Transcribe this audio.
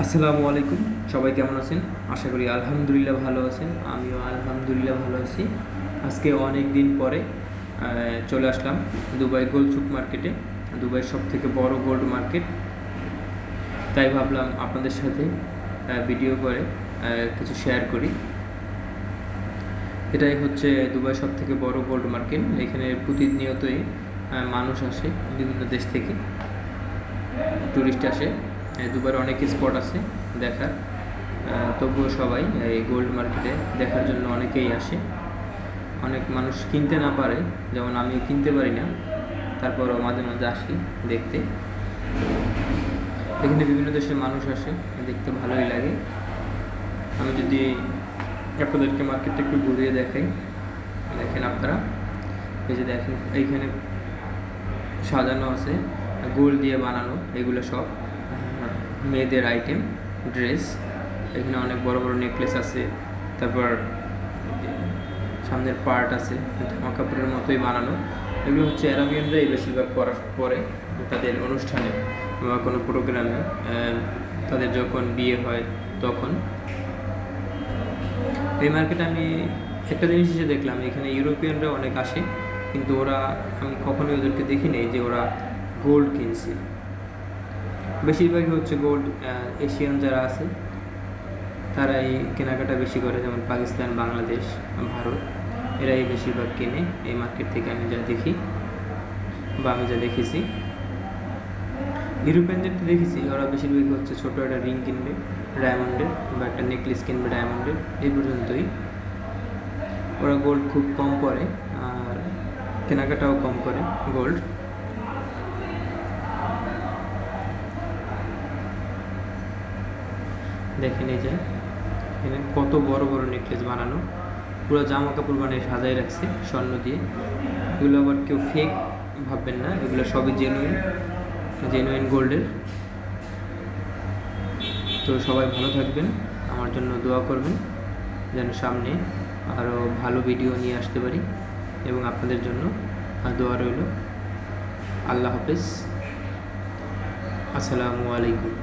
আসসালামু আলাইকুম। সবাই কেমন আছেন? আশা করি আলহামদুলিল্লাহ ভালো আছেন। আমিও আলহামদুলিল্লাহ ভালো আছি। আজকে অনেক দিন পরে চলে আসলাম দুবাই গোল্ড সুক মার্কেটে, দুবাইয়ের সবথেকে বড় গোল্ড মার্কেট। তাই ভাবলাম আপনাদের সাথে ভিডিও করে কিছু শেয়ার করি। এটাই হচ্ছে দুবাইয়ের সবথেকে বড় গোল্ড মার্কেট। এখানে প্রতিনিয়তই মানুষ আসে, বিভিন্ন দেশ থেকে টুরিস্ট আসে। দুবাইয়ের অনেক স্পট আছে দেখার, তবুও সবাই এই গোল্ড মার্কেটে দেখার জন্য অনেকেই আসে। অনেক মানুষ কিনতে না পারে, যেমন আমিও কিনতে পারি না, তারপরও মাঝে মাঝে আসি দেখতে। এখানে বিভিন্ন দেশের মানুষ আসে, দেখতে ভালোই লাগে। আমি যদি আপনাদেরকে মার্কেটটা একটু ঘুরিয়ে দেখাই, দেখেন আপনারা, এই যে দেখেন এইখানে সাজানো আছে গোল্ড দিয়ে বানানো, এগুলো সব মেয়েদের আইটেম, ড্রেস। এখানে অনেক বড় বড় নেকলেস আছে, তারপর সামনের পার্ট আছে জামা কাপড়ের মতোই বানানো। এগুলো হচ্ছে অ্যারাবিয়ানরাই বেশিরভাগ পরে তাদের অনুষ্ঠানে বা কোনো প্রোগ্রামে, তাদের যখন বিয়ে হয় তখন। এই মার্কেটে আমি একটা জিনিস এসে দেখলাম, এখানে ইউরোপিয়ানরা অনেক আসে, কিন্তু আমি কখনোই ওদেরকে দেখিনি যে ওরা গোল্ড কিনছে। বেশিরভাগই হচ্ছে গোল্ড এশিয়ান যারা আছে তারাই কেনাকাটা বেশি করে, যেমন পাকিস্তান, বাংলাদেশ, ভারত, এরাই বেশিরভাগ কেনে এই মার্কেট থেকে। আমি যা দেখি বা আমি যা দেখেছি, ইউরোপিয়ানদের দেখেছি ওরা বেশিরভাগই হচ্ছে ছোটো একটা রিং কিনবে ডায়মন্ডের, বা একটা নেকলেস কিনবে ডায়মন্ডের, এই পর্যন্তই। ওরা গোল্ড খুব কম পরে আর কেনাকাটাও কম করে গোল্ড। দেখেন এই যে এখানে কত বড় বড় নেকলেস বানানো, পুরো জামা কাপড় বানিয়ে সাজাই রাখছে স্বর্ণ দিয়ে। এগুলো আবার কেউ ফেক ভাববেন না, এগুলো সবই জেনুইন গোল্ডের। তো সবাই ভালো থাকবেন, আমার জন্য দোয়া করবেন যেন সামনে আরও ভালো ভিডিও নিয়ে আসতে পারি, এবং আপনাদের জন্য দোয়া রইল। আল্লাহ হাফেজ, আসসালামু আলাইকুম।